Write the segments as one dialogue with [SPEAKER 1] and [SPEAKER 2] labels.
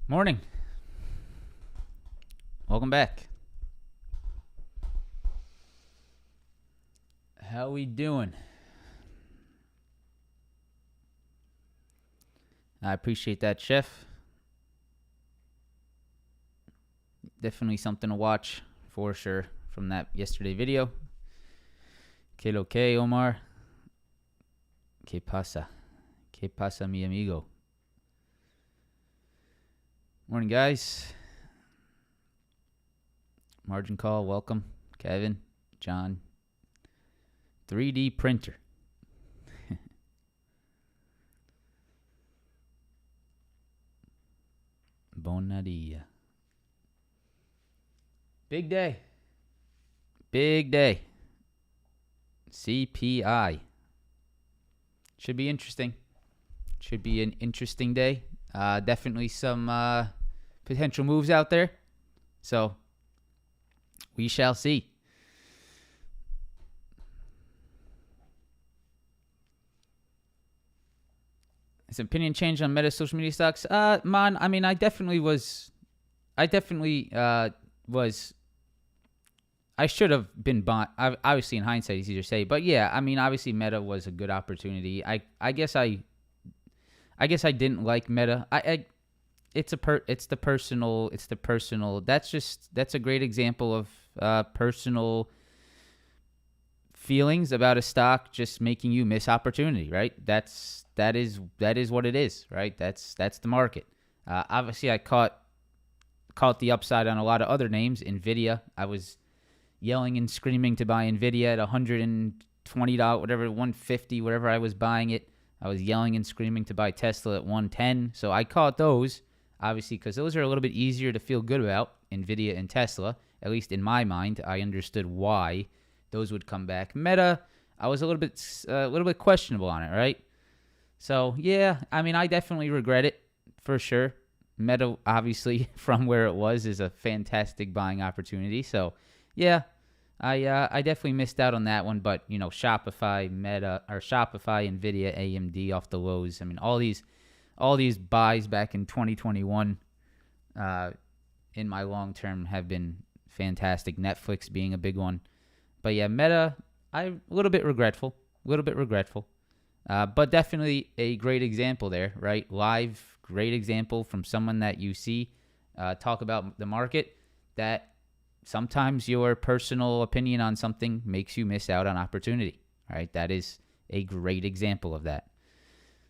[SPEAKER 1] Morning. Welcome back. How we doing? I appreciate that, Chef. Definitely something to watch for sure from that yesterday video. Que lo que, Omar? Que pasa? Que pasa, mi amigo? Morning, guys. Margin call, welcome. Kevin, John. 3D printer. Buon dia. Big day. Big day. CPI. Should be interesting. Should be an interesting day. Definitely some potential moves out there. So we shall see. Has opinion changed on Meta social media stocks? Man, I mean, I definitely was. I should have been bought. Obviously, in hindsight, it's easier to say. But yeah, I mean, obviously, Meta was a good opportunity. I guess I didn't like Meta. It's the personal. That's a great example of personal feelings about a stock just making you miss opportunity, right? That is what it is, right? That's the market. Obviously, I caught the upside on a lot of other names. Nvidia, I was yelling and screaming to buy Nvidia at $120, whatever, $150, whatever I was buying it. I was yelling and screaming to buy Tesla at $110. So I caught those, obviously, because those are a little bit easier to feel good about, Nvidia and Tesla. At least in my mind, I understood why those would come back. Meta, I was a little bit questionable on it, right? So yeah, I mean, I definitely regret it for sure. Meta, obviously, from where it was, is a fantastic buying opportunity. So yeah, I definitely missed out on that one, but Shopify, Meta, or Shopify, Nvidia, AMD off the lows. I mean, all these buys back in 2021 in my long term have been fantastic. Netflix being a big one, but yeah, Meta, I'm a little bit regretful, but definitely a great example there, right? Live, great example from someone that you see talk about the market, that sometimes your personal opinion on something makes you miss out on opportunity, right? That is a great example of that.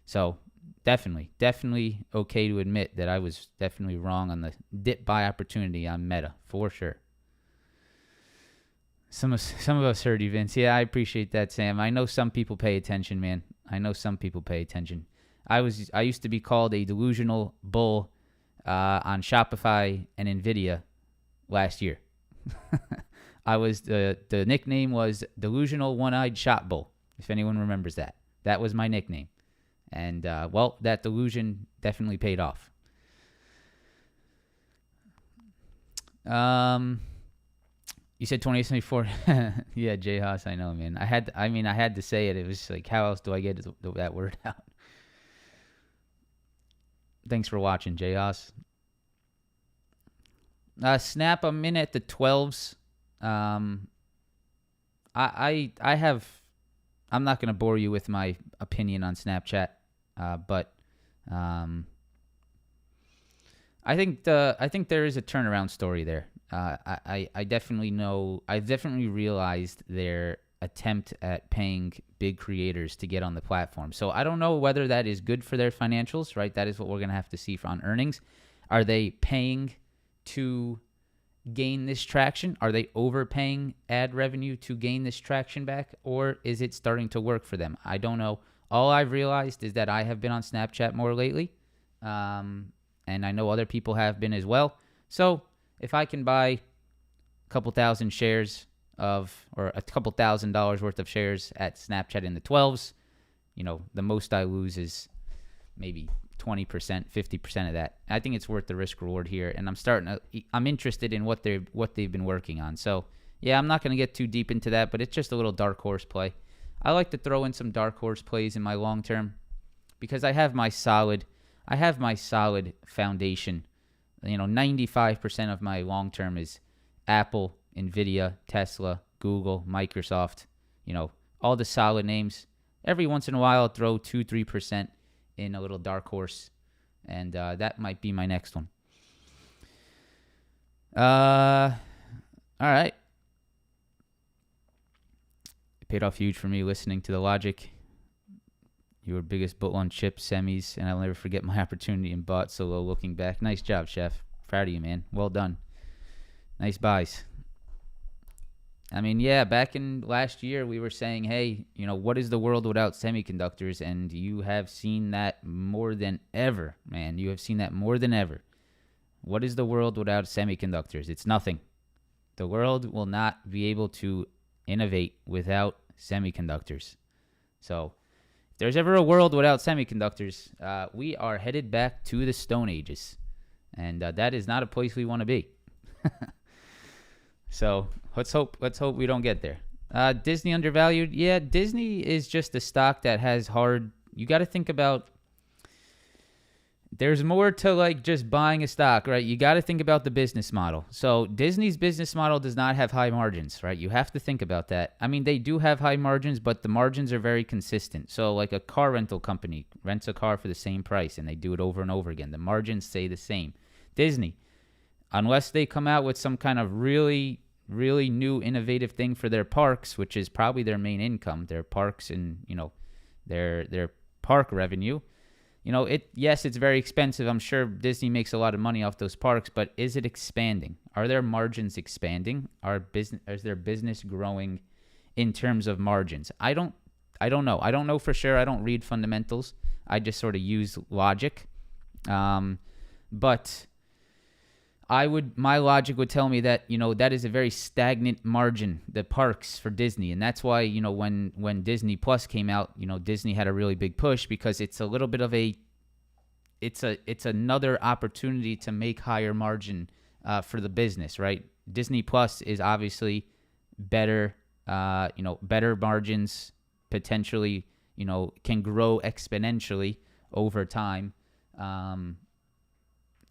[SPEAKER 1] So definitely okay to admit that I was definitely wrong on the dip buy opportunity on Meta, for sure. Some of us heard you, Vince. Yeah, I appreciate that, Sam. I know some people pay attention, man. I know some people pay attention. I used to be called a delusional bull on Shopify and Nvidia last year. I was the nickname was delusional one-eyed shot bull. If anyone remembers that, that was my nickname, and well, that delusion definitely paid off. You said 2024. Yeah, Jay Haas, I know, man. I had to say it. It was like, how else do I get that word out? Thanks for watching, Jay Haas. Snap, I'm in at the 12s. I have. I'm not going to bore you with my opinion on Snapchat, but I think there is a turnaround story there. I definitely know. I've definitely realized their attempt at paying big creators to get on the platform. So I don't know whether that is good for their financials, right? That is what we're going to have to see on earnings. Are they paying to gain this traction? Are they overpaying ad revenue to gain this traction back? Or is it starting to work for them? I don't know. All I've realized is that I have been on Snapchat more lately. And I know other people have been as well. So if I can buy a couple thousand shares or a couple $1,000s worth of shares at Snapchat in the 12s, the most I lose is maybe 20%, 50% of that. I think it's worth the risk reward here, and I'm interested in what they've been working on. So yeah, I'm not going to get too deep into that, but it's just a little dark horse play. I like to throw in some dark horse plays in my long term because I have my solid foundation. 95% of my long term is Apple, Nvidia, Tesla, Google, Microsoft. All the solid names. Every once in a while, I'll throw 2-3% in a little dark horse, and that might be my next one. All right. It paid off huge for me listening to the logic. Your biggest bull on chip semis, and I'll never forget my opportunity and bought so low looking back. Nice job, Chef. Proud of you, man. Well done. Nice buys. I mean, yeah, back in last year, we were saying, hey, what is the world without semiconductors? And you have seen that more than ever, man. You have seen that more than ever. What is the world without semiconductors? It's nothing. The world will not be able to innovate without semiconductors. So if there's ever a world without semiconductors, we are headed back to the Stone Ages. And that is not a place we want to be. So let's hope we don't get there. Disney undervalued. Yeah, Disney is just a stock that has hard. You got to think about. There's more to like just buying a stock, right? You got to think about the business model. So Disney's business model does not have high margins, right? You have to think about that. I mean, they do have high margins, but the margins are very consistent. So like a car rental company rents a car for the same price, and they do it over and over again. The margins stay the same. Disney, unless they come out with some kind of really, really new innovative thing for their parks, which is probably their main income, their parks and, their park revenue. Yes, it's very expensive. I'm sure Disney makes a lot of money off those parks, but is it expanding? Are their margins expanding? Is their business growing in terms of margins? I don't know. I don't know for sure. I don't read fundamentals. I just sort of use logic. But my logic would tell me that, that is a very stagnant margin, the parks for Disney. And that's why, when Disney Plus came out, Disney had a really big push because it's a little bit of it's another opportunity to make higher margin for the business, right? Disney Plus is obviously better, better margins, potentially, can grow exponentially over time.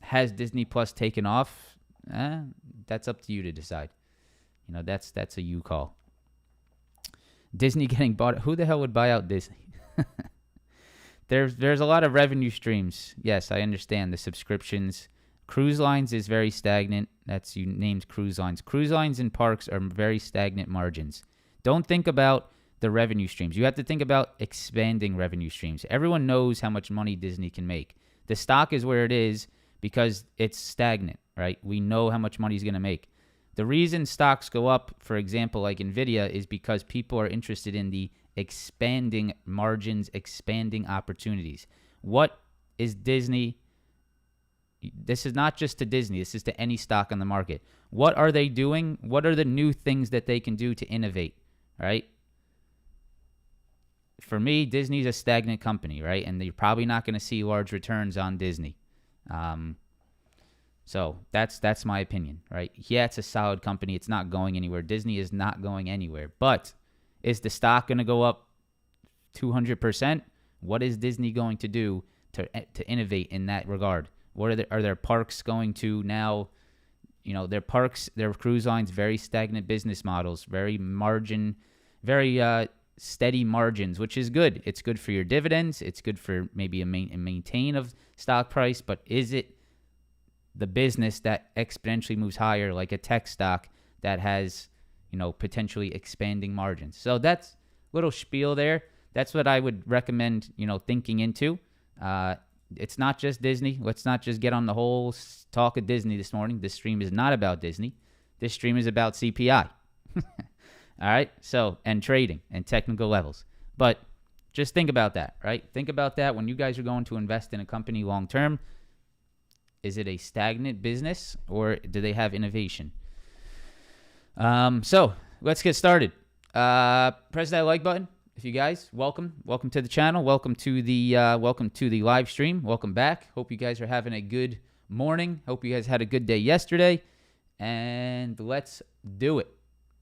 [SPEAKER 1] Has Disney Plus taken off? That's up to you to decide. That's a you call. Disney getting bought. Who the hell would buy out Disney? There's a lot of revenue streams. Yes, I understand the subscriptions. Cruise lines is very stagnant. That's you named cruise lines. Cruise lines and parks are very stagnant margins. Don't think about the revenue streams. You have to think about expanding revenue streams. Everyone knows how much money Disney can make. The stock is where it is because it's stagnant, right? We know how much money it's going to make. The reason stocks go up, for example, like Nvidia, is because people are interested in the expanding margins, expanding opportunities. What is Disney? This is not just to Disney. This is to any stock on the market. What are they doing? What are the new things that they can do to innovate, right? For me, Disney's a stagnant company, right? And you're probably not going to see large returns on Disney. So that's my opinion, right? Yeah, it's a solid company. It's not going anywhere. Disney is not going anywhere. But is the stock going to go up 200%? What is Disney going to do to innovate in that regard? What are their parks going to now? Their parks, their cruise lines, very stagnant business models, very steady margins, which is good. It's good for your dividends. It's good for maybe a maintain of stock price. But is it the business that exponentially moves higher, like a tech stock that has, potentially expanding margins? So that's a little spiel there. That's what I would recommend, thinking into. It's not just Disney. Let's not just get on the whole talk of Disney this morning. This stream is not about Disney. This stream is about CPI. All right? So, and trading and technical levels. But just think about that, right? Think about that when you guys are going to invest in a company long term. Is it a stagnant business or do they have innovation? So let's get started. Press that like button. If you guys, welcome to the channel. Welcome to the live stream. Welcome back. Hope you guys are having a good morning. Hope you guys had a good day yesterday. And let's do it.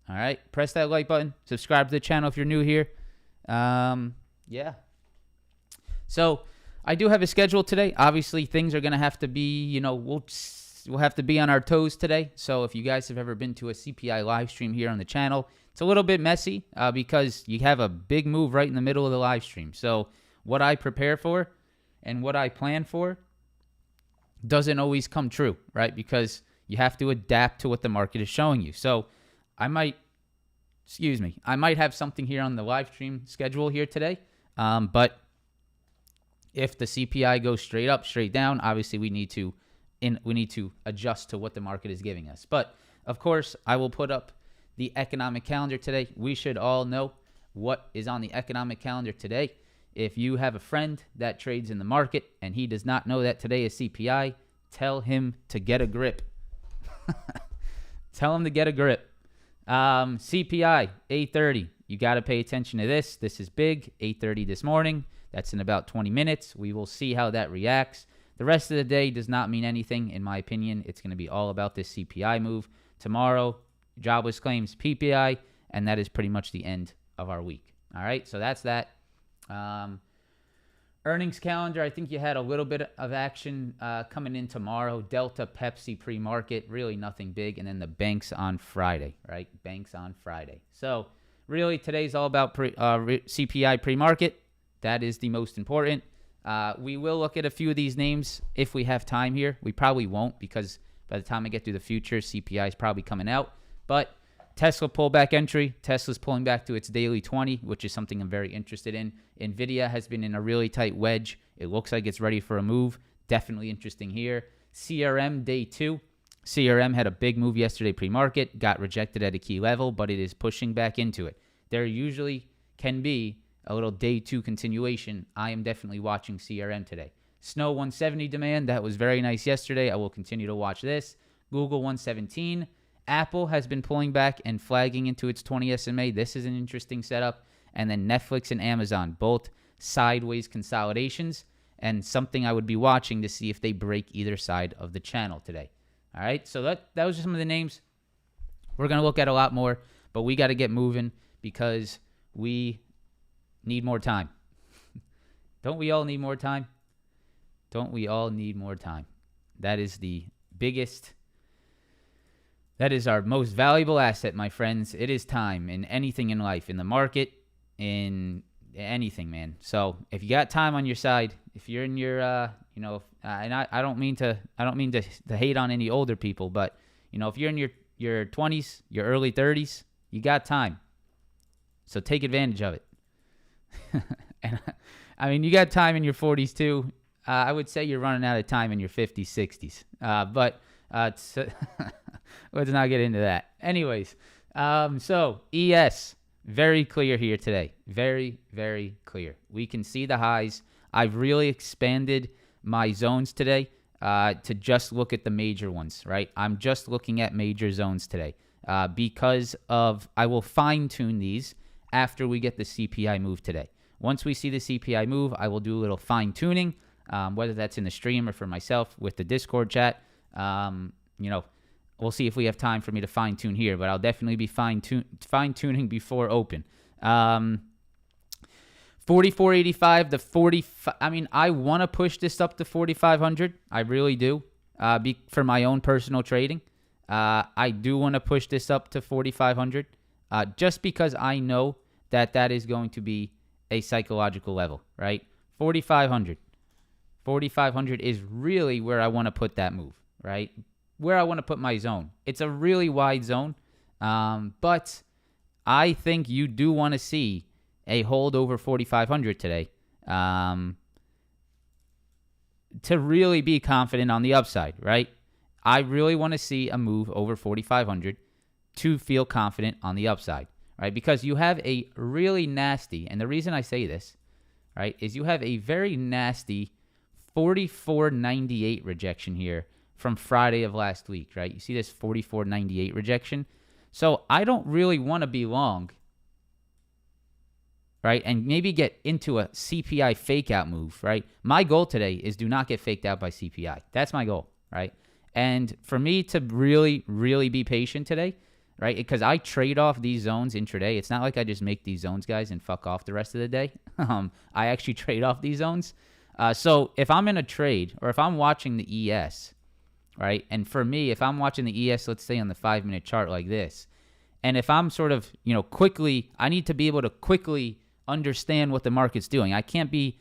[SPEAKER 1] All right. Press that like button. Subscribe to the channel if you're new here. Yeah. So I do have a schedule today. Obviously, things are going to have to be, we'll have to be on our toes today. So if you guys have ever been to a CPI live stream here on the channel, it's a little bit messy because you have a big move right in the middle of the live stream. So what I prepare for and what I plan for doesn't always come true, right? Because you have to adapt to what the market is showing you. So I might have something here on the live stream schedule here today. But if the CPI goes straight up, straight down, obviously we need to adjust to what the market is giving us. But of course, I will put up the economic calendar today. We should all know what is on the economic calendar today. If you have a friend that trades in the market and he does not know that today is CPI, tell him to get a grip. Tell him to get a grip. CPI, 8:30. You got to pay attention to this. This is big. 8:30 this morning. That's in about 20 minutes. We will see how that reacts. The rest of the day does not mean anything, in my opinion. It's going to be all about this CPI move. Tomorrow, jobless claims, PPI, and that is pretty much the end of our week. All right, so that's that. Earnings calendar, I think you had a little bit of action coming in tomorrow. Delta, Pepsi, pre-market, really nothing big. And then the banks on Friday, right? Banks on Friday. So really today's all about CPI pre-market. That is the most important. We will look at a few of these names if we have time here. We probably won't because by the time I get through the future, CPI is probably coming out. But Tesla pullback entry. Tesla's pulling back to its daily 20, which is something I'm very interested in. Nvidia has been in a really tight wedge. It looks like it's ready for a move. Definitely interesting here. CRM day 2. CRM had a big move yesterday pre-market, got rejected at a key level, but it is pushing back into it. There usually can be a little day 2 continuation. I am definitely watching CRM today. Snow 170 demand, that was very nice yesterday. I will continue to watch this. Google 117. Apple has been pulling back and flagging into its 20 SMA. This is an interesting setup. And then Netflix and Amazon, both sideways consolidations, and something I would be watching to see if they break either side of the channel today. All right, so that was just some of the names. We're going to look at a lot more, but we got to get moving because we need more time. Don't we all need more time? Don't we all need more time? That is the biggest, that is our most valuable asset, my friends. It is time in anything in life, in the market, in anything, man. So if you got time on your side, if you're in your, and I don't mean to hate on any older people, but if you're in your 20s, your early 30s, you got time. So take advantage of it. And I mean, you got time in your 40s too. I would say you're running out of time in your 50s, 60s. But let's not get into that. Anyways, so ES, very clear here today. Very, very clear. We can see the highs. I've really expanded my zones today to just look at the major ones, right? I'm just looking at major zones today because I will fine-tune these after we get the CPI move today. Once we see the CPI move, I will do a little fine-tuning, whether that's in the stream or for myself with the Discord chat. We'll see if we have time for me to fine-tune here, but I'll definitely be fine-tuning before open. 44.85 to 45. I mean, I want to push this up to 4,500. I really do, for my own personal trading. I do want to push this up to 4,500, just because I know that is going to be a psychological level, right? 4,500. 4,500 is really where I want to put that move, right? Where I want to put my zone. It's a really wide zone, but I think you do want to see a hold over 4,500 today to really be confident on the upside, right? I really want to see a move over 4,500 to feel confident on the upside, right? Because you have a really nasty, and the reason I say this, right, is you have a very nasty 44.98 rejection here from Friday of last week, right? You see this 44.98 rejection? So I don't really want to be long, right? And maybe get into a CPI fake out move, right? My goal today is do not get faked out by CPI. That's my goal, right? And for me to really, really be patient today, right? Because I trade off these zones intraday. It's not like I just make these zones, guys, and fuck off the rest of the day. I actually trade off these zones. So if I'm in a trade or if I'm watching the ES, right? And for me, if I'm watching the ES, let's say on the 5-minute chart like this, and if I'm sort of, quickly, I need to be able to quickly understand what the market's doing. I can't be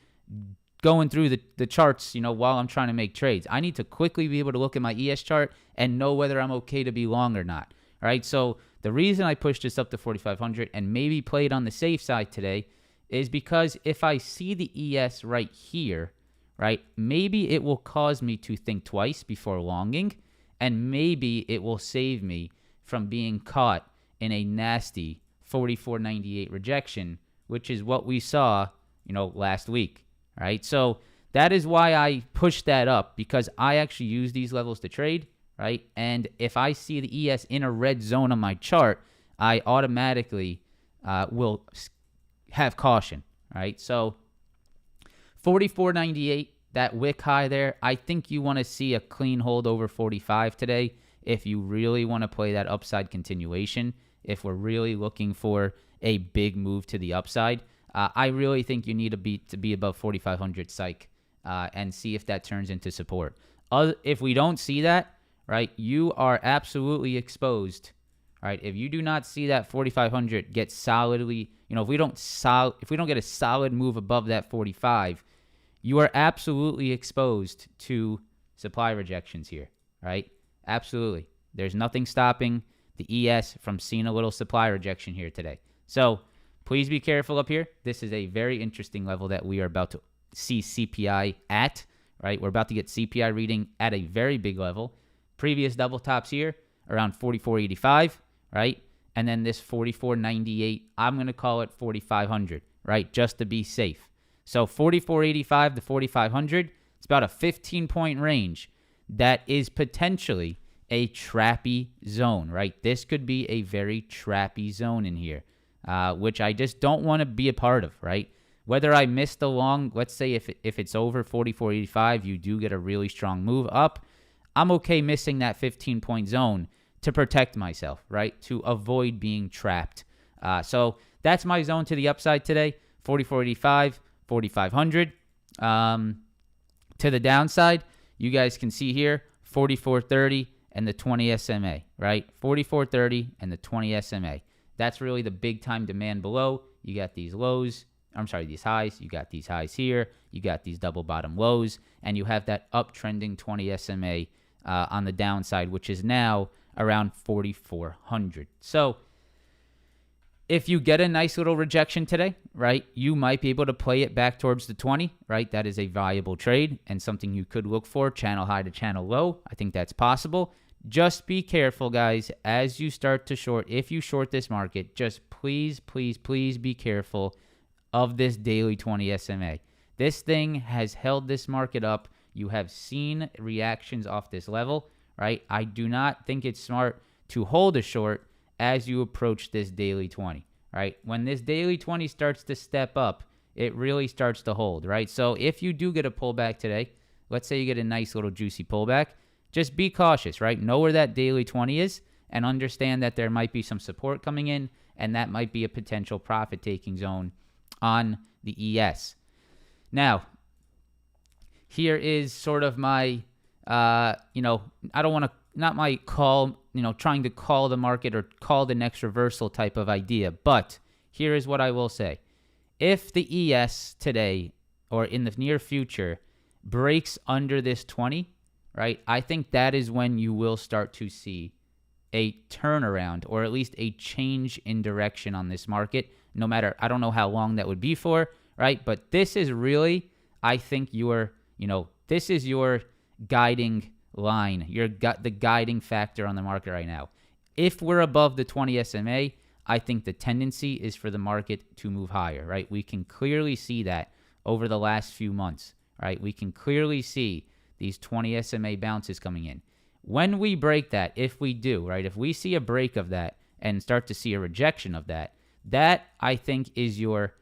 [SPEAKER 1] going through the charts, while I'm trying to make trades. I need to quickly be able to look at my ES chart and know whether I'm okay to be long or not. All right. So the reason I pushed this up to 4,500 and maybe played on the safe side today is because if I see the ES right here, right, maybe it will cause me to think twice before longing, and maybe it will save me from being caught in a nasty 44.98 rejection, which is what we saw, last week. Right. So that is why I pushed that up, because I actually use these levels to trade. Right. And if I see the ES in a red zone on my chart, I automatically will have caution. Right. So 44.98, that wick high there, I think you want to see a clean hold over 45 today if you really want to play that upside continuation, if we're really looking for a big move to the upside. I really think you need to be above 4,500 psych and see if that turns into support. If we don't see that, right, you are absolutely exposed. Right, if you do not see that 4,500 get solidly, if we don't get a solid move above that 45, you are absolutely exposed to supply rejections here. Right, absolutely. There's nothing stopping the ES from seeing a little supply rejection here today. So please be careful up here. This is a very interesting level that we are about to see CPI at, right? We're about to get CPI reading at a very big level. Previous double tops here around 44.85, right? And then this 44.98, I'm going to call it 4,500, right? Just to be safe. So 44.85 to 4,500, it's about a 15-point range that is potentially a trappy zone, right? This could be a very trappy zone in here. Which I just don't want to be a part of, right? Whether I miss the long, let's say if it's over 44.85, you do get a really strong move up. I'm okay missing that 15-point zone to protect myself, right? To avoid being trapped. So that's my zone to the upside today, 44.85, 4,500. To the downside, you guys can see here, 44.30 and the 20 SMA, right? 44.30 and the 20 SMA. That's really the big time demand below. You got these lows. I'm sorry, these highs. You got these highs here. You got these double bottom lows. And you have that uptrending 20 SMA on the downside, which is now around 4,400. So if you get a nice little rejection today, right, you might be able to play it back towards the 20, right? That is a viable trade and something you could look for, channel high to channel low. I think that's possible. Just be careful, guys, as you start to short. If you short this market, just please, please, please be careful of this daily 20 SMA. This thing has held this market up. You have seen reactions off this level, right? I do not think it's smart to hold a short as you approach this daily 20, right? When this daily 20 starts to step up, it really starts to hold, right? So if you do get a pullback today, let's say you get a nice little juicy pullback, just be cautious, right? Know where that daily 20 is and understand that there might be some support coming in, and that might be a potential profit-taking zone on the ES. Now, here is sort of my, I don't want to, not my call, trying to call the market or call the next reversal type of idea, but here is what I will say. If the ES today or in the near future breaks under this 20, right, I think that is when you will start to see a turnaround or at least a change in direction on this market. No matter, I don't know how long that would be for, right? But this is really, I think, this is your guiding line, the guiding factor on the market right now. If we're above the 20 SMA, I think the tendency is for the market to move higher, right? We can clearly see that over the last few months, right? We can clearly see these 20 SMA bounces coming in. When we break that, if we do, right, if we see a break of that and start to see a rejection of that, that I think is your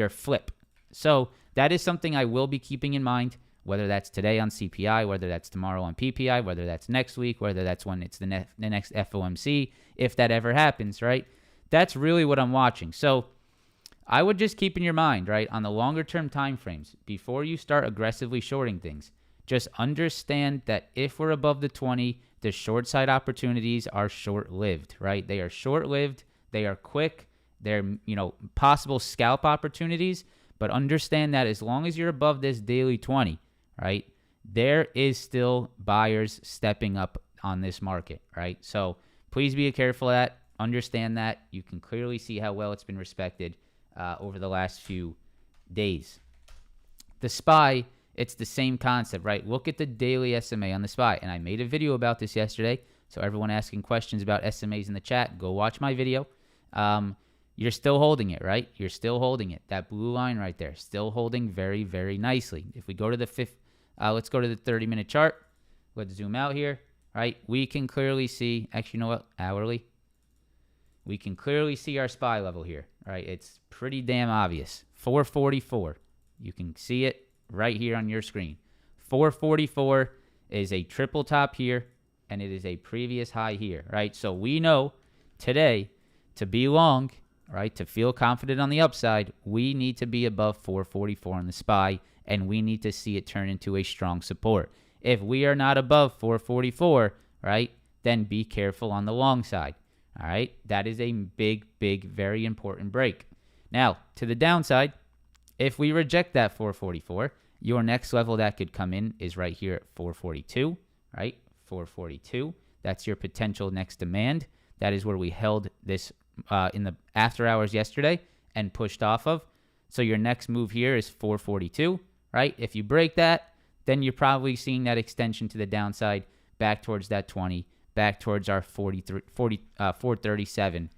[SPEAKER 1] flip. So that is something I will be keeping in mind, whether that's today on CPI, whether that's tomorrow on PPI, whether that's next week, whether that's when it's the next FOMC, if that ever happens, right? That's really what I'm watching. So I would just keep in your mind, right, on the longer term time frames, before you start aggressively shorting things, just understand that if we're above the 20, the short side opportunities are short-lived, right? They are short-lived. They are quick. They're, possible scalp opportunities. But understand that as long as you're above this daily 20, right, there is still buyers stepping up on this market, right? So please be careful of that. Understand that. You can clearly see how well it's been respected over the last few days. The SPY, it's the same concept, right? Look at the daily SMA on the SPY. And I made a video about this yesterday. So everyone asking questions about SMAs in the chat, go watch my video. You're still holding it, right? You're still holding it. That blue line right there, still holding very, very nicely. If we go to the let's go to the 30-minute chart. Let's zoom out here, right? We can clearly see, actually, you know what? Hourly. We can clearly see our SPY level here, right? It's pretty damn obvious. 444. You can see it right here on your screen. 444 is a triple top here, and it is a previous high here, right? So we know today, to be long, right, to feel confident on the upside, we need to be above 444 on the SPY, and we need to see it turn into a strong support. If we are not above 444, right, then be careful on the long side, all right? That is a big, big, very important break. Now, to the downside, if we reject that 444, your next level that could come in is right here at 442, right? 442. That's your potential next demand. That is where we held this in the after hours yesterday and pushed off of. So your next move here is 442, right? If you break that, then you're probably seeing that extension to the downside back towards that 20, back towards our 437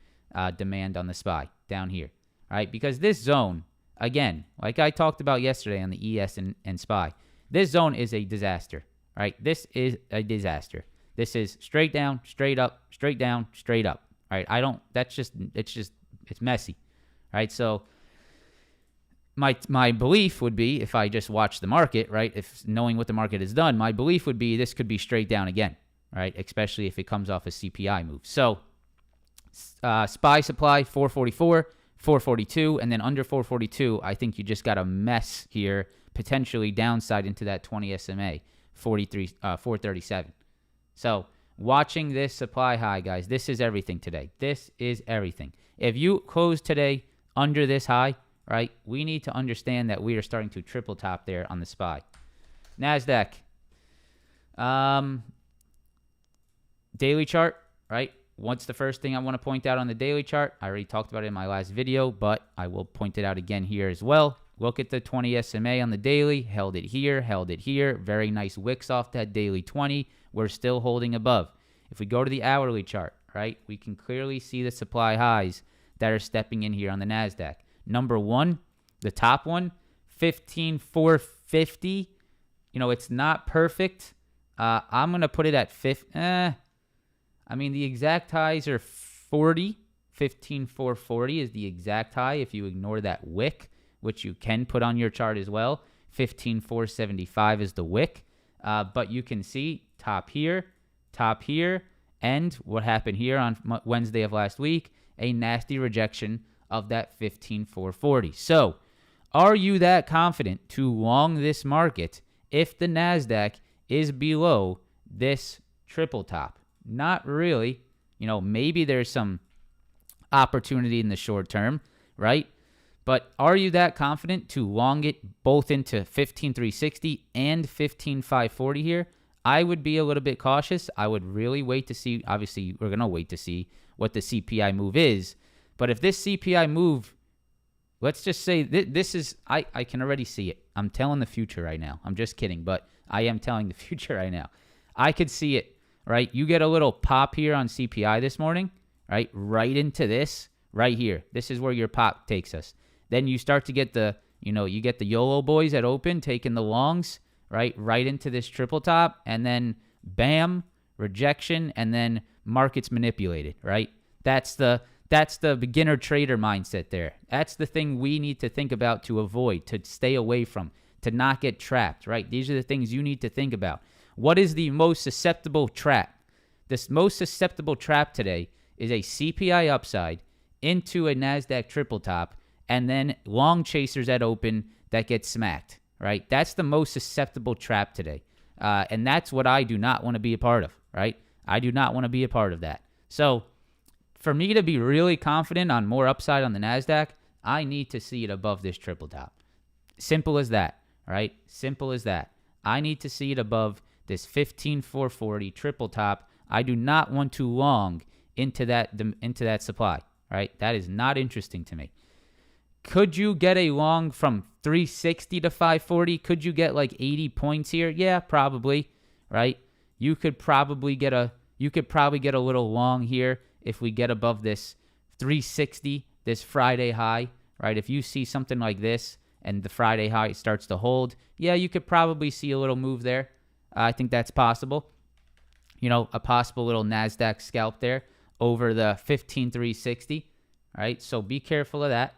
[SPEAKER 1] demand on the SPY down here, right? Because this zone, again, like I talked about yesterday on the ES and SPY, this zone is a disaster, right? This is a disaster. This is straight down, straight up, straight down, straight up. Right, it's messy, right? So my belief would be, if I just watch the market, right, if knowing what the market has done, my belief would be this could be straight down again, right? Especially if it comes off a CPI move. So SPY supply 444, 442, and then under 442, I think you just got a mess here, potentially downside into that 20 SMA 437. So watching this supply high, guys, this is everything today. This is everything. If you close today under this high, right, we need to understand that we are starting to triple top there on the SPY. NASDAQ. Daily chart, right? What's the first thing I want to point out on the daily chart? I already talked about it in my last video, but I will point it out again here as well. Look at the 20 SMA on the daily. Held it here, held it here. Very nice wicks off that daily 20. We're still holding above. If we go to the hourly chart, right, we can clearly see the supply highs that are stepping in here on the NASDAQ. Number one, the top one, 15,450. It's not perfect. I'm going to put it at 50. The exact highs are 40. 15,440 is the exact high if you ignore that wick, which you can put on your chart as well. 15,475 is the wick. But you can see top here, and what happened here on Wednesday of last week, a nasty rejection of that 15,440. So are you that confident to long this market if the NASDAQ is below this triple top? Not really. Maybe there's some opportunity in the short term, right? But are you that confident to long it both into 15,360 and 15,540 here? I would be a little bit cautious. I would really wait to see. Obviously, we're going to wait to see what the CPI move is. But if this CPI move, let's just say this is, I can already see it. I'm telling the future right now. I'm just kidding, but I am telling the future right now. I could see it, right? You get a little pop here on CPI this morning, right? Right into this, right here. This is where your pop takes us. Then you start to get the, you get the YOLO boys at open taking the longs, right into this triple top, and then bam, rejection, and then markets manipulated, right? That's the beginner trader mindset there. That's the thing we need to think about to avoid, to stay away from, to not get trapped, right? These are the things you need to think about. What is the most susceptible trap? This most susceptible trap today is a CPI upside into a NASDAQ triple top, and then long chasers at open that get smacked, right? That's the most susceptible trap today. And that's what I do not want to be a part of, right? I do not want to be a part of that. So for me to be really confident on more upside on the NASDAQ, I need to see it above this triple top. Simple as that, right? Simple as that. I need to see it above this 15,440 triple top. I do not want to long into that supply, right? That is not interesting to me. Could you get a long from 360 to 540? Could you get like 80 points here? Yeah, probably, right? You could probably get a little long here if we get above this 360, this Friday high, right? If you see something like this and the Friday high starts to hold, yeah, you could probably see a little move there. I think that's possible. A possible little NASDAQ scalp there over the 15,360, right? So be careful of that.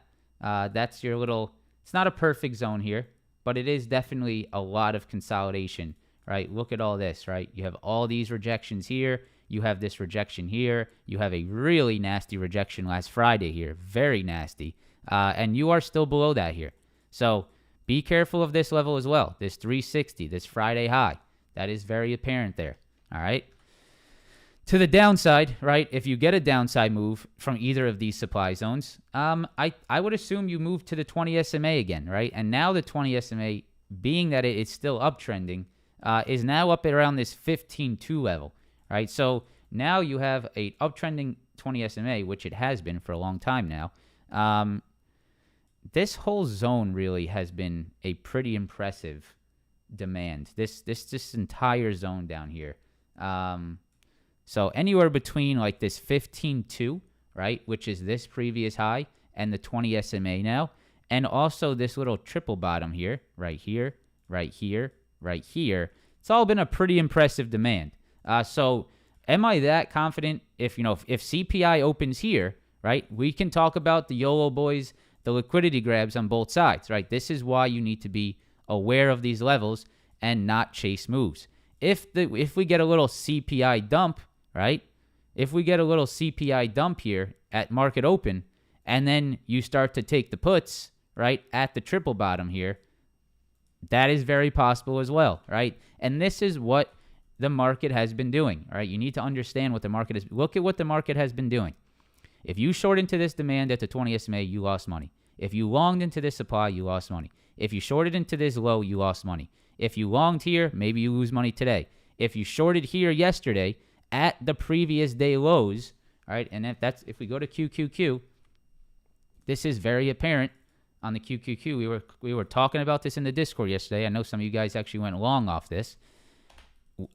[SPEAKER 1] That's your little, it's not a perfect zone here, but it is definitely a lot of consolidation, right? Look at all this, right? You have all these rejections here. You have this rejection here. You have a really nasty rejection last Friday here. Very nasty. And you are still below that here. So be careful of this level as well. This 360, this Friday high. That is very apparent there. All right. To the downside, right, if you get a downside move from either of these supply zones, I would assume you move to the 20 SMA again, right? And now the 20 SMA, being that it's still uptrending, is now up at around this 15.2 level, right? So now you have a uptrending 20 SMA, which it has been for a long time now. This whole zone really has been a pretty impressive demand. This entire zone down here. So anywhere between like this 15.2, right, which is this previous high, and the 20 SMA now, and also this little triple bottom here, right here, right here, right here. It's all been a pretty impressive demand. So am I that confident if CPI opens here, right, we can talk about the YOLO boys, the liquidity grabs on both sides, right? This is why you need to be aware of these levels and not chase moves. if we get a little CPI dump, right? If we get a little CPI dump here at market open, and then you start to take the puts, right, at the triple bottom here, that is very possible as well, right? And this is what the market has been doing, all right? You need to understand what the market is. Look at what the market has been doing. If you short into this demand at the 20 SMA, you lost money. If you longed into this supply, you lost money. If you shorted into this low, you lost money. If you longed here, maybe you lose money today. If you shorted here yesterday at the previous day lows, all right, and if we go to QQQ, this is very apparent on the QQQ. We were talking about this in the Discord yesterday. I know some of you guys actually went long off this.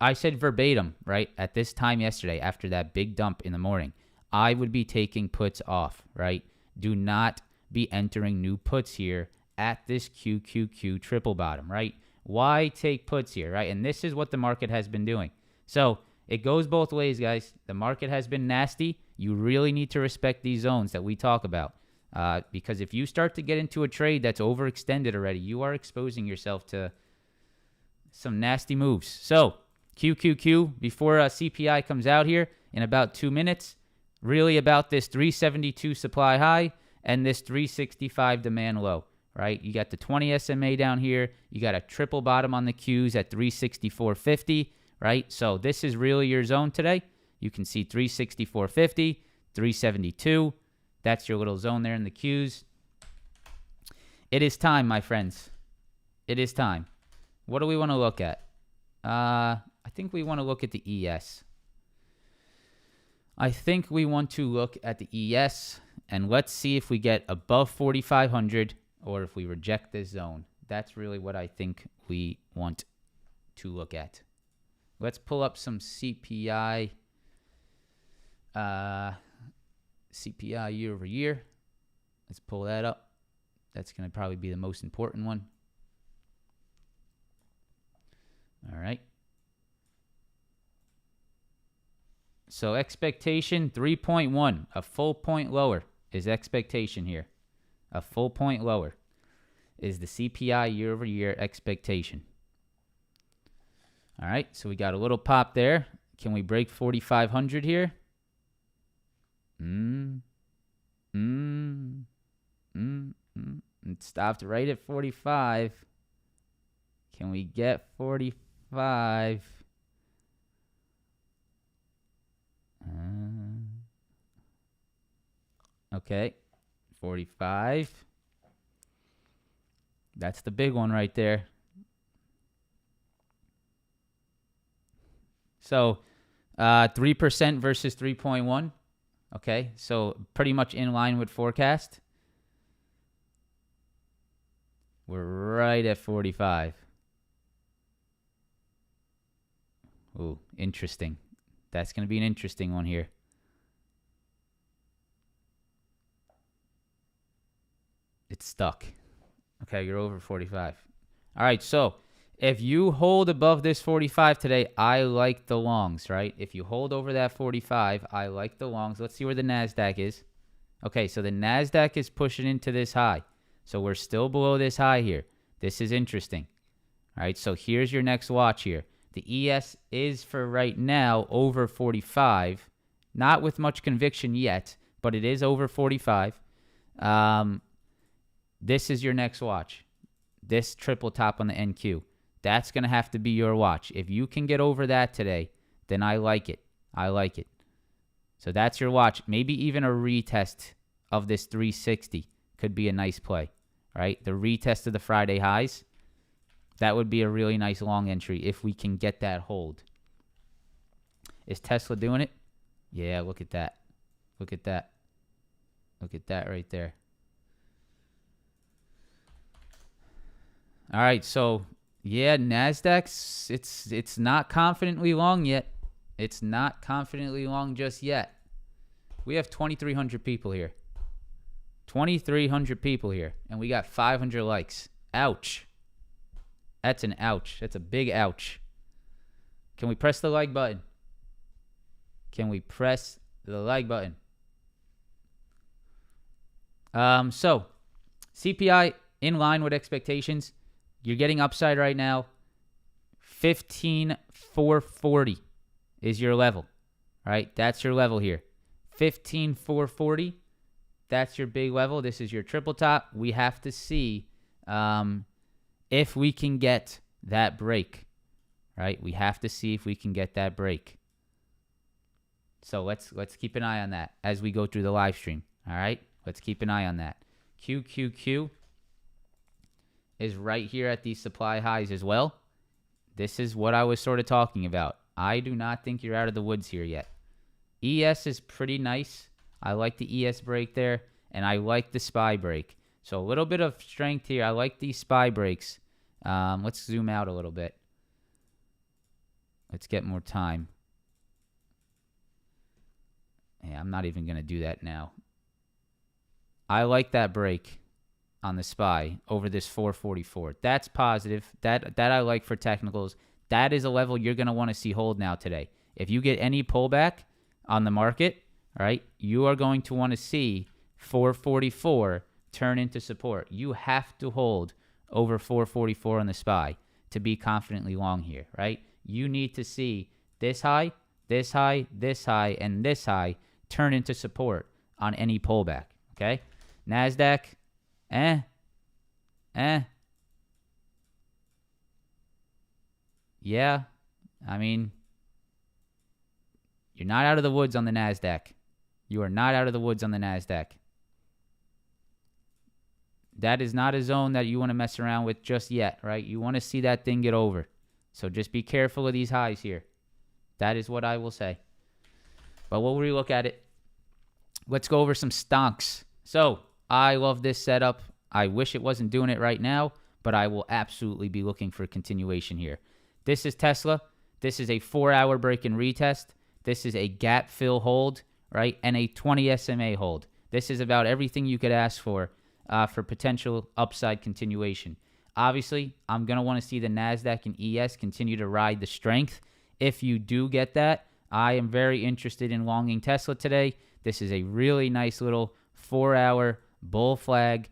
[SPEAKER 1] I said verbatim, right, at this time yesterday after that big dump in the morning, I would be taking puts off, right? Do not be entering new puts here at this QQQ triple bottom, right? Why take puts here, right? And this is what the market has been doing. So it goes both ways, guys. The market has been nasty. You really need to respect these zones that we talk about. Because if you start to get into a trade that's overextended already, you are exposing yourself to some nasty moves. So QQQ, before CPI comes out here in about 2 minutes, really about this 372 supply high and this 365 demand low, right? You got the 20 SMA down here. You got a triple bottom on the Qs at 364.50, right? So this is really your zone today. You can see 364.50, 372. That's your little zone there in the Qs. It is time, my friends. It is time. What do we want to look at? I think we want to look at the ES. I think we want to look at the ES, and let's see if we get above 4,500 or if we reject this zone. That's really what I think we want to look at. Let's pull up some CPI. CPI year over year. Let's pull that up. That's going to probably be the most important one. All right. So expectation 3.1, a full point lower is expectation here. A full point lower is the CPI year over year expectation. All right, so we got a little pop there. Can we break 4,500 here? It stopped right at 45. Can we get 45? Okay, 45. That's the big one right there. So 3% versus 3.1. Okay, so pretty much in line with forecast. We're right at 45. Ooh, interesting. That's going to be an interesting one here. It's stuck. Okay, you're over 45. All right, so if you hold above this 45 today, I like the longs, right? If you hold over that 45, I like the longs. Let's see where the NASDAQ is. Okay, so the NASDAQ is pushing into this high. So we're still below this high here. This is interesting. All right, so here's your next watch here. The ES is for right now over 45. Not with much conviction yet, but it is over 45. This is your next watch. This triple top on the NQ. That's going to have to be your watch. If you can get over that today, then I like it. I like it. So that's your watch. Maybe even a retest of this 360 could be a nice play, right? The retest of the Friday highs. That would be a really nice long entry if we can get that hold. Is Tesla doing it? Yeah, look at that. Look at that. Look at that right there. All right, so yeah, NASDAQ's, it's not confidently long yet. It's not confidently long just yet. We have 2,300 people here. 2,300 people here, and we got 500 likes. Ouch. That's an ouch. That's a big ouch. Can we press the like button? Can we press the like button? So, CPI in line with expectations. You're getting upside right now. 15,440 is your level, right? That's your level here. 15,440. That's your big level. This is your triple top. We have to see if we can get that break, right? We have to see if we can get that break. So let's keep an eye on that as we go through the live stream. All right, let's keep an eye on that. QQQ is right here at these supply highs as well. This is what I was sort of talking about. I do not think you're out of the woods here yet. ES is pretty nice. I like the ES break there, and I like the SPY break. So a little bit of strength here. I like these SPY breaks. Let's zoom out a little bit. Let's get more time. Yeah, I'm not even going to do that now. I like that break on the SPY over this 444. That's positive. That I like for technicals. That is a level you're going to want to see hold now today. If you get any pullback on the market, all right, you are going to want to see 444 turn into support. You have to hold over 444 on the SPY to be confidently long here, right? You need to see this high, this high, this high, and this high turn into support on any pullback, okay? NASDAQ, yeah, I mean, you're not out of the woods on the NASDAQ. You are not out of the woods on the NASDAQ. That is not a zone that you want to mess around with just yet, right? You want to see that thing get over. So just be careful of these highs here. That is what I will say. But we'll relook at it. Let's go over some stonks. So I love this setup. I wish it wasn't doing it right now, but I will absolutely be looking for a continuation here. This is Tesla. This is a 4-hour break and retest. This is a gap fill hold, right? And a 20 SMA hold. This is about everything you could ask for potential upside continuation. Obviously, I'm going to want to see the NASDAQ and ES continue to ride the strength. If you do get that, I am very interested in longing Tesla today. This is a really nice little 4-hour bull flag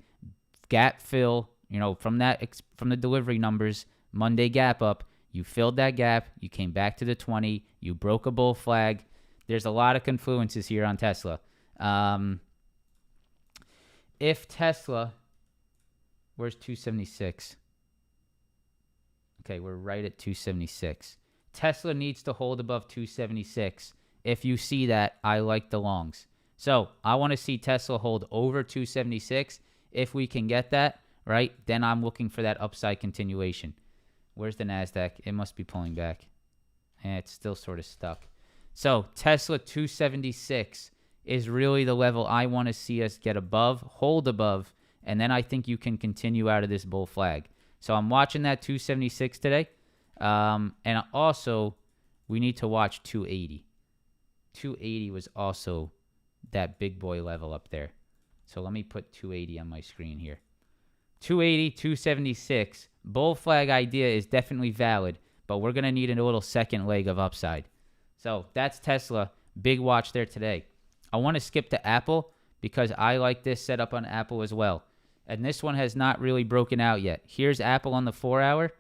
[SPEAKER 1] gap fill. You know, from the delivery numbers, Monday gap up. You filled that gap. You came back to the 20. You broke a bull flag. There's a lot of confluences here on Tesla. If Tesla, where's 276? Okay, we're right at 276. Tesla needs to hold above 276. If you see that, I like the longs. So I want to see Tesla hold over 276. If we can get that, right, then I'm looking for that upside continuation. Where's the NASDAQ? It must be pulling back. It's still sort of stuck. So Tesla 276 is really the level I want to see us get above, hold above, and then I think you can continue out of this bull flag. So I'm watching that 276 today. And also, we need to watch 280. 280 was also that big boy level up there. So let me put 280 on my screen here. 280, 276. Bull flag idea is definitely valid, but we're going to need a little second leg of upside. So that's Tesla. Big watch there today. I want to skip to Apple because I like this setup on Apple as well. And this one has not really broken out yet. Here's Apple on the 4-hour.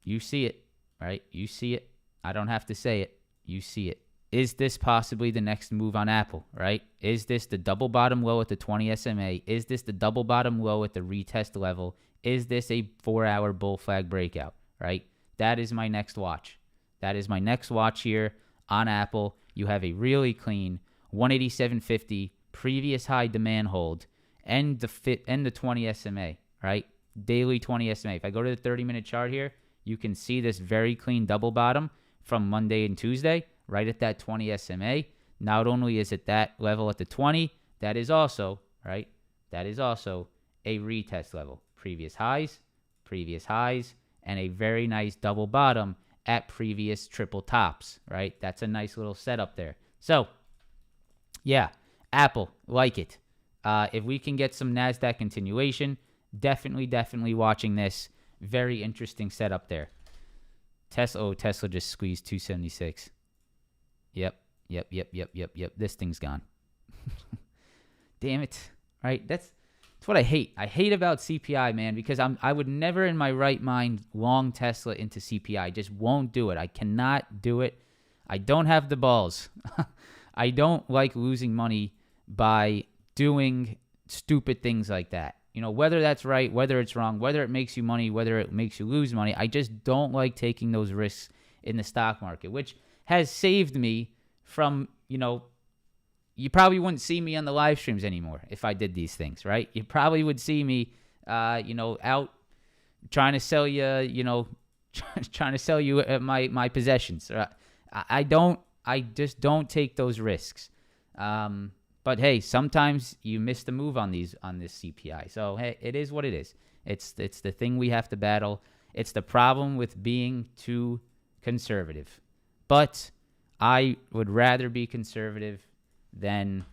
[SPEAKER 1] You see it, right? You see it. I don't have to say it. You see it. Is this possibly the next move on Apple, right? Is this the double bottom low at the 20 SMA? Is this the double bottom low at the retest level? Is this a 4-hour bull flag breakout, right? That is my next watch. That is my next watch here on Apple. You have a really clean 187.50 previous high demand hold and the 20 SMA, right? Daily 20 SMA. If I go to the 30-minute chart here, you can see this very clean double bottom from Monday and Tuesday, right at that 20 SMA. Not only is it that level at the 20, that is also, right? That is also a retest level. Previous highs, and a very nice double bottom at previous triple tops, right? That's a nice little setup there. So, yeah, Apple, like it. If we can get some NASDAQ continuation, definitely watching this. Very interesting setup there. Tesla just squeezed 276. Yep. This thing's gone. Damn it. Right? That's It's what I hate. I hate about CPI, man, because I would never in my right mind long Tesla into CPI. I just won't do it. I cannot do it. I don't have the balls. I don't like losing money by doing stupid things like that. You know, whether that's right, whether it's wrong, whether it makes you money, whether it makes you lose money, I just don't like taking those risks in the stock market, which has saved me from, you know, you probably wouldn't see me on the live streams anymore if I did these things, right? You probably would see me, out trying to sell you, trying to sell you my possessions. I just don't take those risks. But hey, sometimes you miss the move on this CPI. So hey, it is what it is. It's the thing we have to battle. It's the problem with being too conservative. But I would rather be conservative than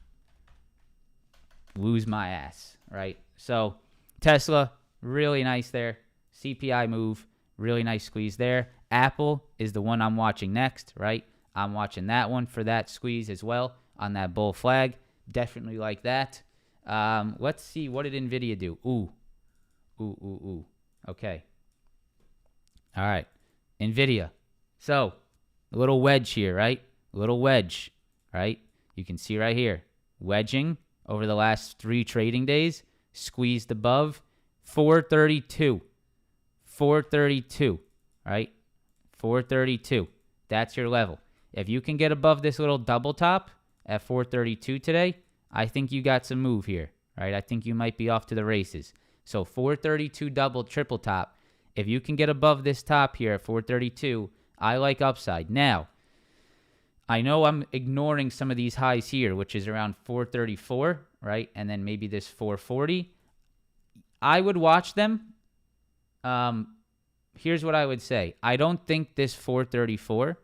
[SPEAKER 1] lose my ass, right? So Tesla, really nice there. CPI move, really nice squeeze there. Apple is the one I'm watching next, right? I'm watching that one for that squeeze as well on that bull flag. Definitely like that. Let's see, what did Nvidia do? Ooh. Okay. All right. Nvidia. So, a little wedge here, right? A little wedge, right? You can see right here, wedging over the last 3 trading days, squeezed above 432. 432, right? 432. That's your level. If you can get above this little double top at 432 today, I think you got some move here, right? I think you might be off to the races. So 432 double, triple top. If you can get above this top here at 432, I like upside. Now, I know I'm ignoring some of these highs here, which is around 434, right? And then maybe this 440. I would watch them. Here's what I would say. I don't think this 434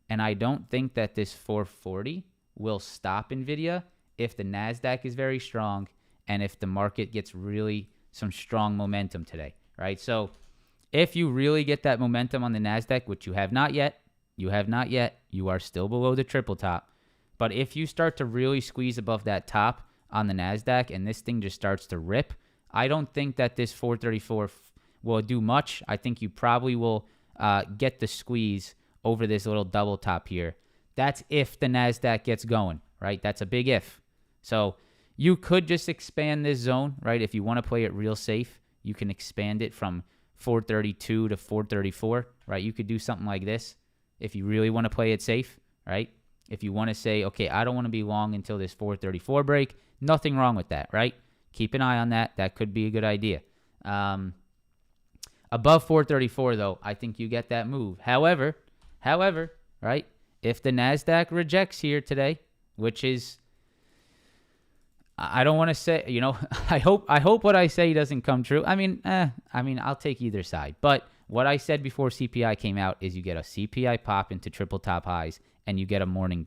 [SPEAKER 1] and I don't think that this 440 will stop Nvidia if the NASDAQ is very strong and if the market gets really some strong momentum today, right? So if you really get that momentum on the NASDAQ, which you have not yet, you are still below the triple top. But if you start to really squeeze above that top on the NASDAQ and this thing just starts to rip, I don't think that this 434 will do much. I think you probably will get the squeeze over this little double top here. That's if the NASDAQ gets going, right? That's a big if. So you could just expand this zone, right? If you want to play it real safe, you can expand it from 432 to 434, right? You could do something like this if you really want to play it safe, right? If you want to say, okay, I don't want to be long until this 434 break, nothing wrong with that, right? Keep an eye on that. That could be a good idea. Above 434, though, I think you get that move. However, right, if the NASDAQ rejects here today, which is, I don't want to say, I hope what I say doesn't come true. I mean, I'll take either side. But what I said before CPI came out is you get a CPI pop into triple top highs and you get a morning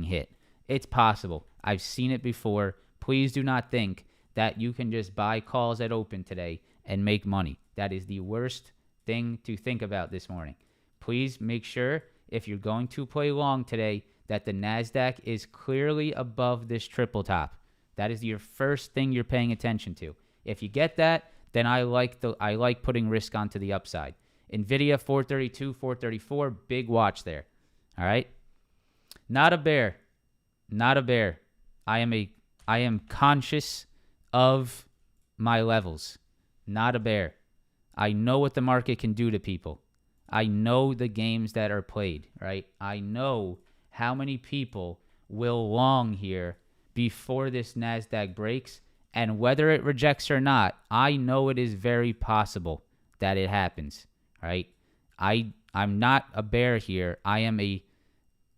[SPEAKER 1] hit. It's possible. I've seen it before. Please do not think that you can just buy calls at open today and make money. That is the worst thing to think about this morning. Please make sure if you're going to play long today that the NASDAQ is clearly above this triple top. That is your first thing you're paying attention to. If you get that, then I like putting risk onto the upside. Nvidia 432, 434, big watch there. All right? Not a bear. I am conscious of my levels. Not a bear. I know what the market can do to people. I know the games that are played, right? I know how many people will long here before this NASDAQ breaks, and whether it rejects or not, I know it is very possible that it happens, right? I'm not a bear here. I am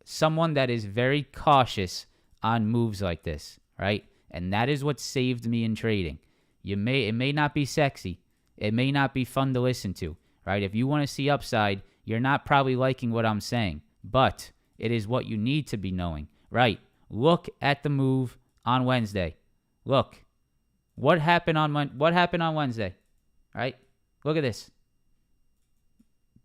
[SPEAKER 1] someone that is very cautious on moves like this, right? And that is what saved me in trading. It may not be sexy. It may not be fun to listen to, right? If you want to see upside, you're not probably liking what I'm saying, but it is what you need to be knowing, right? Look at the move on Wednesday. Look, what happened on Wednesday, right? Look at this.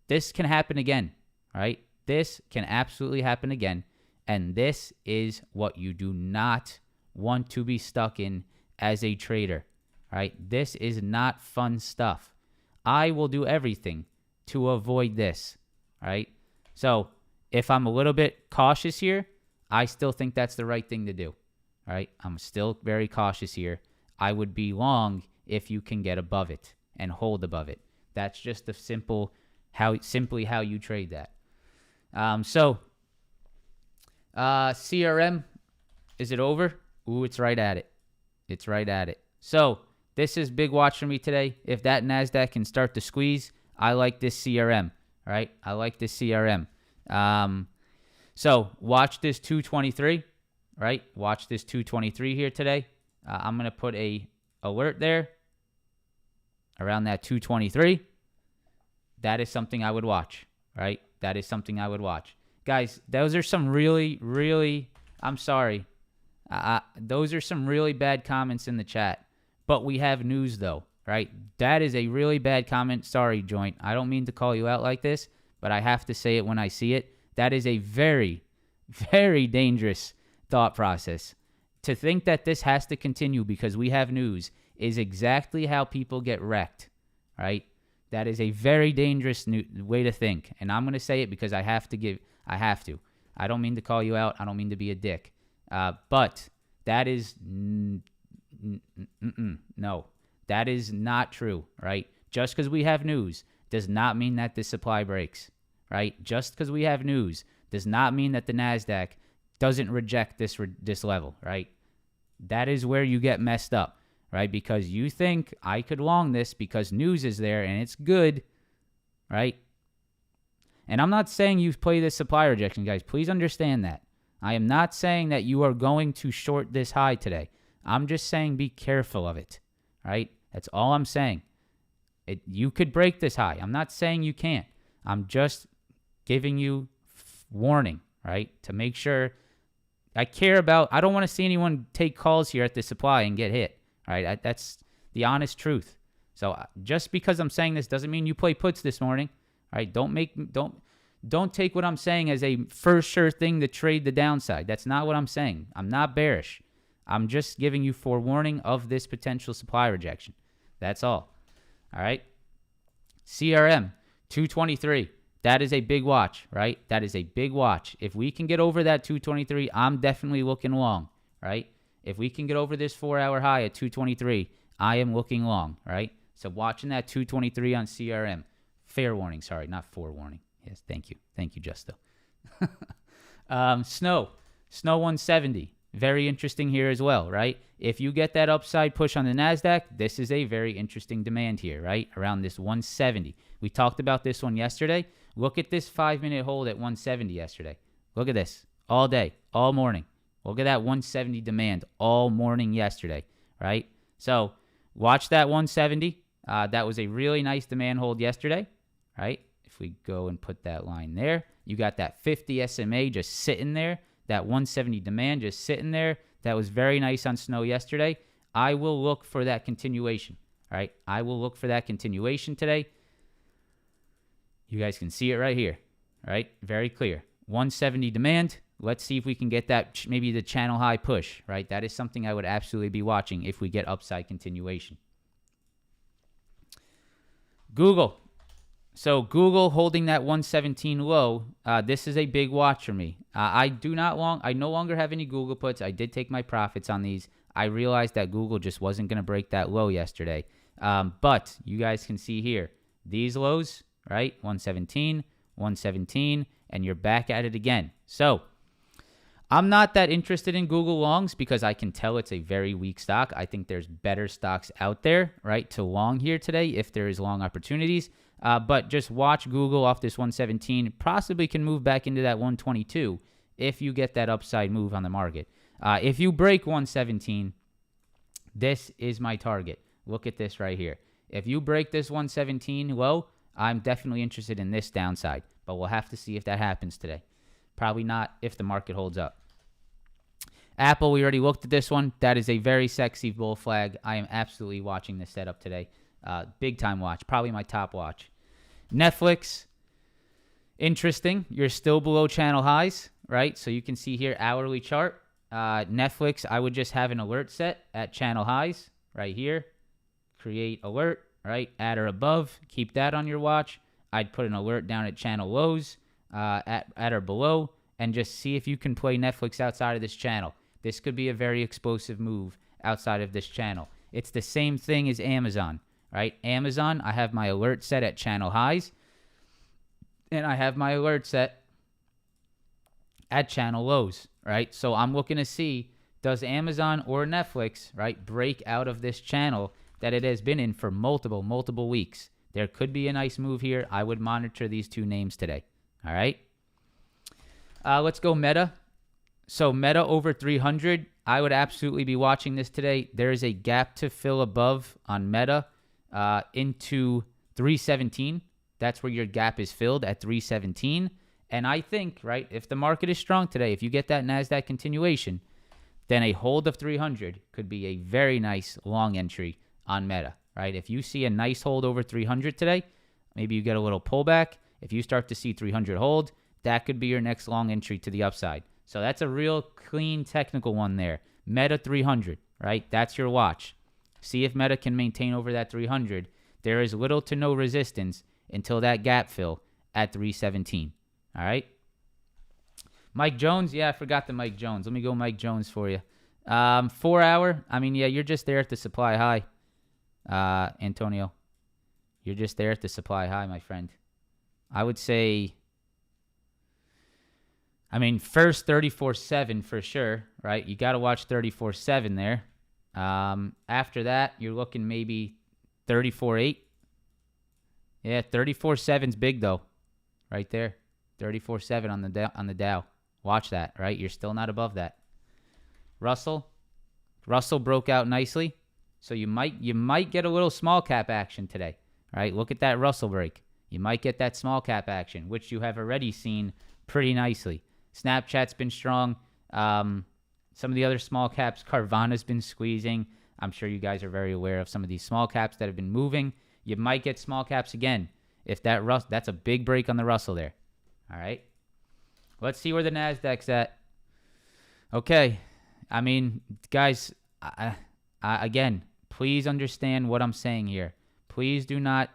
[SPEAKER 1] This can happen again, right? This can absolutely happen again, and this is what you do not want to be stuck in as a trader. right? This is not fun stuff. I will do everything to avoid this, right? So if I'm a little bit cautious here, I still think that's the right thing to do, right? I'm still very cautious here. I would be long if you can get above it and hold above it. That's just the simply how you trade that. CRM, is it over? Ooh, it's right at it. It's right at it. So this is big watch for me today. If that NASDAQ can start to squeeze, I like this CRM, right? I like this CRM. So watch this 223, right? Watch this 223 here today. I'm going to put a alert there around that 223. That is something I would watch, right? That is something I would watch. Guys, those are some really, really, I'm sorry. Those are some really bad comments in the chat. But we have news, though, right? That is a really bad comment. Sorry, Joint. I don't mean to call you out like this, but I have to say it when I see it. That is a very, very dangerous thought process. To think that this has to continue because we have news is exactly how people get wrecked, right? That is a very dangerous way to think. And I'm going to say it because I have to. I don't mean to call you out. I don't mean to be a dick. But that is... no, that is not true, right? Just because we have news does not mean that the supply breaks, right? Just because we have news does not mean that the NASDAQ doesn't reject this level, right? That is where you get messed up, right? Because you think I could long this because news is there and it's good, right? And I'm not saying you play this supply rejection, guys. Please understand that. I am not saying that you are going to short this high today. I'm just saying be careful of it, right? That's all I'm saying. You could break this high. I'm not saying you can't. I'm just giving you warning, right? To make sure I don't want to see anyone take calls here at the supply and get hit, right? That's the honest truth. So just because I'm saying this doesn't mean you play puts this morning, right? Don't take what I'm saying as a first sure thing to trade the downside. That's not what I'm saying. I'm not bearish. I'm just giving you forewarning of this potential supply rejection. That's all. All right. CRM, 223. That is a big watch, right? That is a big watch. If we can get over that 223, I'm definitely looking long, right? If we can get over this 4-hour high at 223, I am looking long, right? So watching that 223 on CRM. Fair warning, sorry, not forewarning. Yes, thank you. Thank you, Justo. Snow 170. Very interesting here as well, right? If you get that upside push on the NASDAQ, this is a very interesting demand here, right? Around this 170. We talked about this one yesterday. Look at this 5-minute hold at 170 yesterday. Look at this. All day, all morning. Look at that 170 demand all morning yesterday, right? So watch that 170. That was a really nice demand hold yesterday, right? If we go and put that line there, you got that 50 SMA just sitting there. That 170 demand just sitting there. That was very nice on Snow yesterday. I will look for that continuation. All right. I will look for that continuation today. You guys can see it right here. All right. Very clear. 170 demand. Let's see if we can get that, maybe the channel high push. Right. That is something I would absolutely be watching if we get upside continuation. Google. So Google holding that 117 low, this is a big watch for me. I no longer have any Google puts. I did take my profits on these. I realized that Google just wasn't going to break that low yesterday. But you guys can see here, these lows, right? 117, 117, and you're back at it again. So I'm not that interested in Google longs because I can tell it's a very weak stock. I think there's better stocks out there, right, to long here today if there is long opportunities. But just watch Google off this 117. Possibly can move back into that 122 if you get that upside move on the market. If you break 117, this is my target. Look at this right here. If you break this 117 low, I'm definitely interested in this downside. But we'll have to see if that happens today. Probably not if the market holds up. Apple, we already looked at this one. That is a very sexy bull flag. I am absolutely watching this setup today. Big time watch. Probably my top watch. Netflix, interesting. You're still below channel highs, right? So you can see here hourly chart. Netflix, I would just have an alert set at channel highs right here. create alert, right? At or above. Keep that on your watch. I'd put an alert down at channel lows, at or below, and just see if you can play Netflix outside of this channel. This could be a very explosive move outside of this channel. It's the same thing as Amazon, right? Amazon, I have my alert set at channel highs, and I have my alert set at channel lows, right? So I'm looking to see, does Amazon or Netflix, right, break out of this channel that it has been in for multiple weeks? There could be a nice move here. I would monitor these two names today, all right? Let's go Meta. So Meta over 300, I would absolutely be watching this today. There is a gap to fill above on Meta into 317. That's where your gap is filled, at 317. And I think, right, if the market is strong today, if you get that NASDAQ continuation, then a hold of 300 could be a very nice long entry on Meta, right? If you see a nice hold over 300 today, maybe you get a little pullback. If you start to see 300 hold, that could be your next long entry to the upside. So that's a real clean technical one there. Meta 300, right? That's your watch. See if Meta can maintain over that 300. There is little to no resistance until that gap fill at 317. All right. Mike Jones. Yeah, I forgot the Mike Jones. Let me go Mike Jones for you. 4 hour. I mean, yeah, you're just there at the supply high, Antonio. You're just there at the supply high, my friend. I would say, I mean, first 34.7 for sure, right? You got to watch 34.7 there. After that, you're looking maybe 34.8. Yeah, 34.7's big though, right there. 34.7 on the Dow. Watch that, right? You're still not above that. Russell broke out nicely, so you might get a little small cap action today, right? Look at that Russell break. You might get that small cap action, which you have already seen pretty nicely. Snapchat's been strong. Some of the other small caps, Carvana's been squeezing. I'm sure you guys are very aware of some of these small caps that have been moving. You might get small caps again if that's a big break on the Russell there. All right. Let's see where the NASDAQ's at. Okay. I mean, guys, again, please understand what I'm saying here. Please do not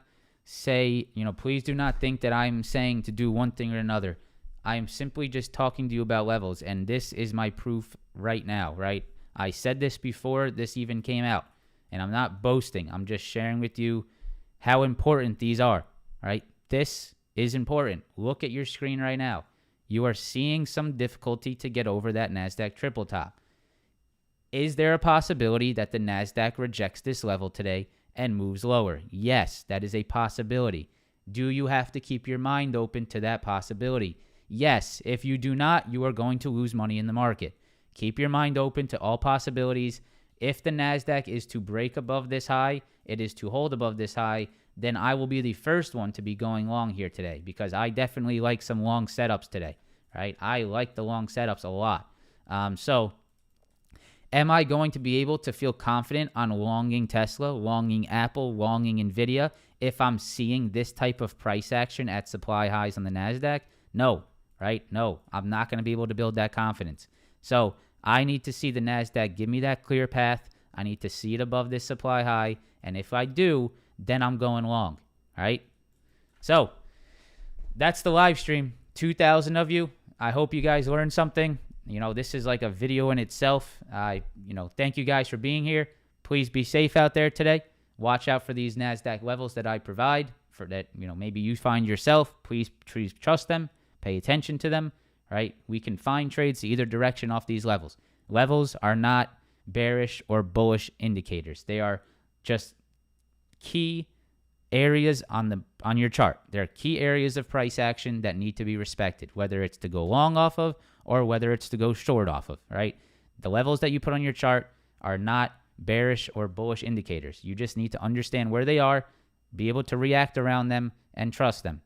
[SPEAKER 1] please do not think that I'm saying to do one thing or another. I am simply just talking to you about levels, and this is my proof right now, right? I said this before this even came out, and I'm not boasting. I'm just sharing with you how important these are, right? This is important. Look at your screen right now. You are seeing some difficulty to get over that NASDAQ triple top. Is there a possibility that the NASDAQ rejects this level today and moves lower? Yes, that is a possibility. Do you have to keep your mind open to that possibility? Yes. If you do not, you are going to lose money in the market. Keep your mind open to all possibilities. If the NASDAQ is to break above this high, it is to hold above this high, then I will be the first one to be going long here today, because I definitely like some long setups today, right? I like the long setups a lot. So am I going to be able to feel confident on longing Tesla, longing Apple, longing Nvidia if I'm seeing this type of price action at supply highs on the NASDAQ? No, right? No, I'm not going to be able to build that confidence. So I need to see the NASDAQ give me that clear path. I need to see it above this supply high. And if I do, then I'm going long, right? So that's the live stream. 2,000 of you. I hope you guys learned something. This is like a video in itself. Thank you guys for being here. Please be safe out there today. Watch out for these NASDAQ levels that I provide for that, maybe you find yourself. Please trust them. Pay attention to them, right? We can find trades to either direction off these levels. Levels are not bearish or bullish indicators. They are just key areas on your chart. There are key areas of price action that need to be respected, whether it's to go long off of or whether it's to go short off of, right? The levels that you put on your chart are not bearish or bullish indicators. You just need to understand where they are, be able to react around them, and trust them,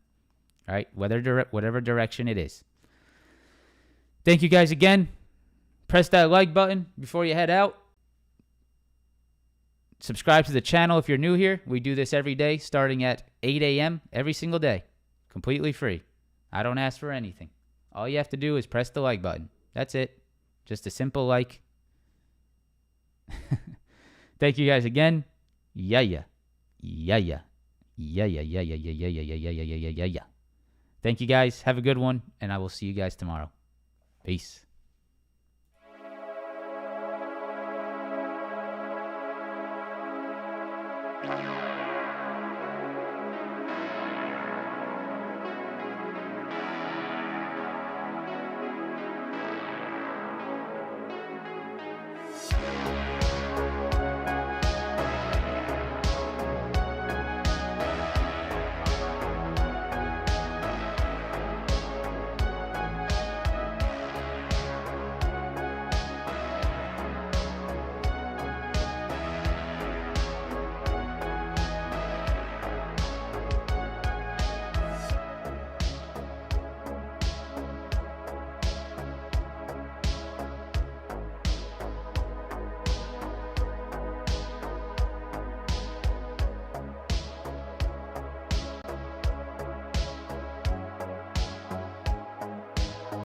[SPEAKER 1] right? Whatever direction it is. Thank you guys again. Press that like button before you head out. Subscribe to the channel if you're new here. We do this every day starting at 8 a.m. every single day. Completely free. I don't ask for anything. All you have to do is press the like button. That's it. Just a simple like. Thank you guys again. Yeah. Yeah, yeah. Yeah, yeah, yeah, yeah, yeah, yeah, yeah, yeah, yeah, yeah, yeah, yeah, yeah. Thank you guys. Have a good one, and I will see you guys tomorrow. Peace.